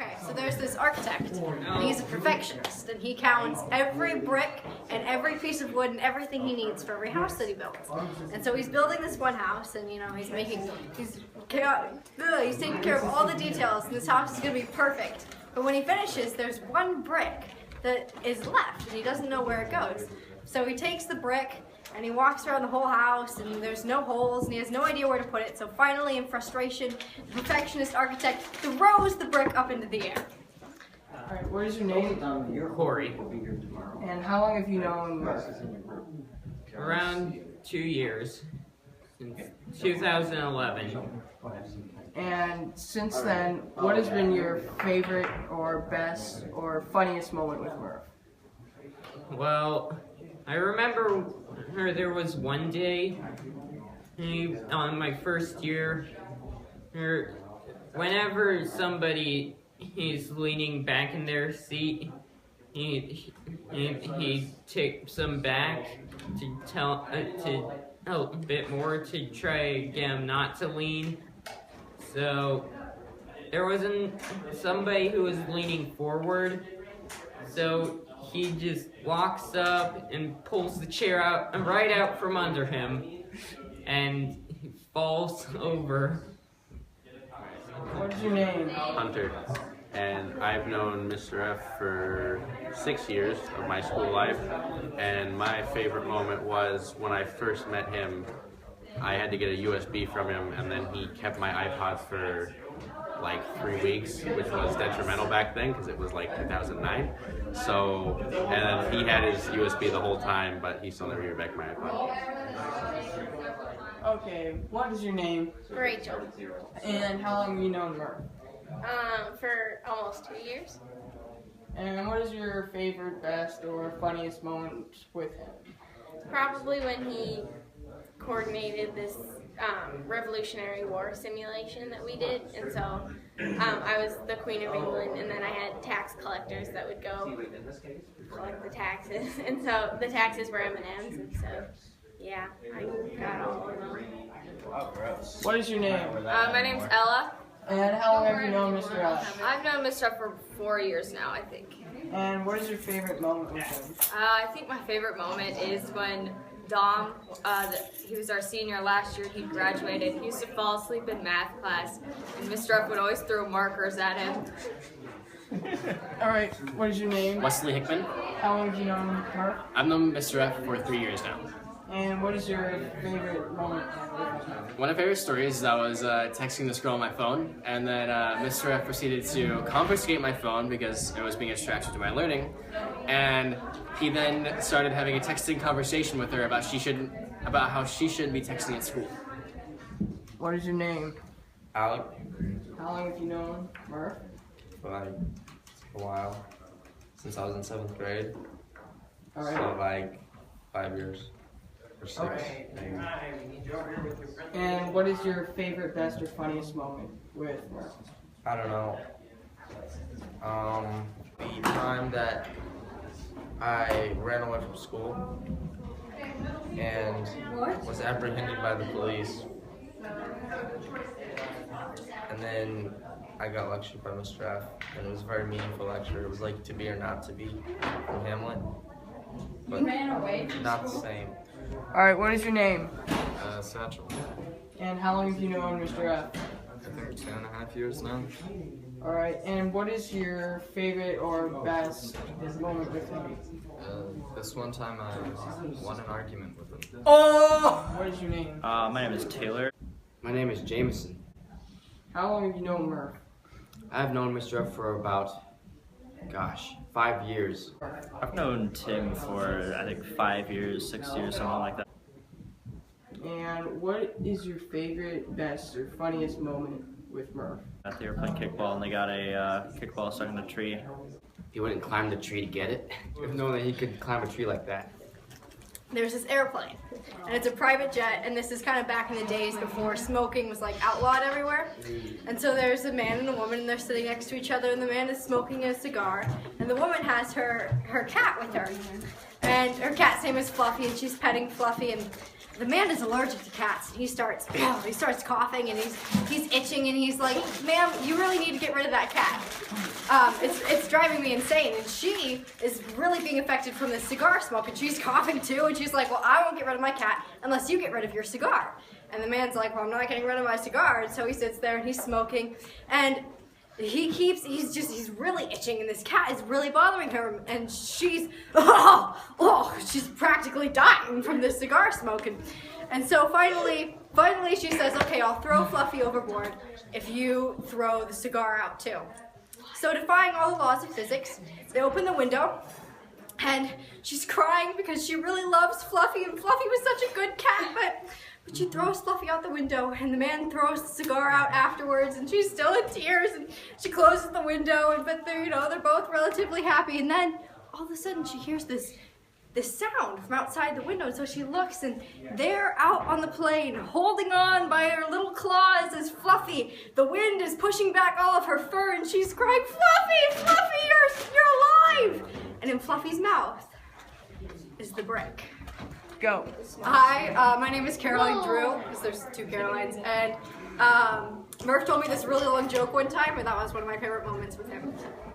Okay, so there's this architect, and he's a perfectionist, and he counts every brick and every piece of wood and everything he needs for every house that he builds. And so he's building this one house, and he's taking care of all the details, and this house is going to be perfect. But when he finishes, there's one brick that is left, and he doesn't know where it goes. So he takes the brick, and he walks around the whole house, and there's no holes, and he has no idea where to put it. So finally, in frustration, the perfectionist architect throws the brick up into the air. All right, what is your name? Corey. And how long have you known Mark? Around 2 years, since 2011. And since then, what has been your favorite or best or funniest moment with Murph? Well, I remember there was one day on my first year, whenever somebody is leaning back in their seat, he takes them back to a bit more to try get them not to lean. So there wasn't somebody who was leaning forward, so he just walks up and pulls the chair out right out from under him, and he falls over. What's your name? Hunter, and I've known Mr. F for 6 years of my school life, and my favorite moment was when I first met him. I had to get a USB from him, and then he kept my iPod for like 3 weeks, which was detrimental back then because it was like 2009. So, and then he had his USB the whole time, but he still never gave back my iPod. Okay, what is your name? Rachel. And how long have you known Murph? For almost 2 years. And what is your favorite, best, or funniest moment with him? Probably when he coordinated this Revolutionary War simulation that we did, and so I was the Queen of England, and then I had tax collectors that would go collect the taxes, and so the taxes were M&Ms, and so yeah, I got all of them. What is your name? My name's Ella. And how long have you known Mr. F? I've known Mr. for 4 years now, I think. And what is your favorite moment with him? I think my favorite moment is when Dom, he was our senior last year, he graduated. He used to fall asleep in math class, and Mr. F would always throw markers at him. Alright, what is your name? Wesley Hickman. How long have you known Murph? I've known Mr. F for 3 years now. And what is your favorite moment with him? One of my favorite stories is I was texting this girl on my phone, and then Mr. F proceeded to confiscate my phone because it was being a distraction to my learning, and he then started having a texting conversation with her about how she shouldn't be texting at school. What is your name? Alec. How long have you known Murph? For like a while. Since I was in 7th grade. Alright. So like 5 years. Or 6, maybe. And what is your favorite, best, or funniest moment with Murph? I don't know. The time that I ran away from school and was apprehended by the police. And then I got lectured by Mr. F, and it was a very meaningful lecture. It was like To Be or Not to Be from Hamlet. But not the same. Alright, what is your name? Satchel. And how long have you known Mr. F? I think 2.5 years now. Alright, and what is your favorite or best moment with him? This one time I won an argument with him. Oh! What is your name? My name is Taylor. My name is Jameson. How long have you known Murph? I've known Mr. F for about, 5 years. I've known Tim for, I think, 5 years, 6 years, something like that. And what is your favorite, best, or funniest moment with Murph? They were playing kickball and they got a kickball stuck in a tree. He wouldn't climb the tree to get it. Didn't know that he could climb a tree like that. There's this airplane, and it's a private jet, and this is kind of back in the days before smoking was like outlawed everywhere. And so there's a man and a woman, and they're sitting next to each other, and the man is smoking a cigar, and the woman has her cat with her. And her cat's name is Fluffy, and she's petting Fluffy, and the man is allergic to cats. And he starts coughing and he's itching and he's like, ma'am, you really need to get rid of that cat. It's driving me insane. And she is really being affected from the cigar smoke and she's coughing too. And she's like, well, I won't get rid of my cat unless you get rid of your cigar. And the man's like, well, I'm not getting rid of my cigar. And so he sits there and he's smoking and he's really itching and this cat is really bothering her and she's practically dying from this cigar smoking. And so finally she says, okay, I'll throw Fluffy overboard if you throw the cigar out too. So defying all the laws of physics, they open the window and she's crying because she really loves Fluffy and Fluffy was such a good cat, but she throws Fluffy out the window and the man throws the cigar out afterwards and she's still in tears and she closes the window but they're both relatively happy and then all of a sudden she hears this sound from outside the window. So she looks and they're out on the plane holding on by her little claws as Fluffy. The wind is pushing back all of her fur and she's crying, Fluffy, Fluffy, you're alive! And in Fluffy's mouth is the brick. Go. Hi, my name is Caroline Drew, because there's two Carolines, and Murph told me this really long joke one time, and that was one of my favorite moments with him.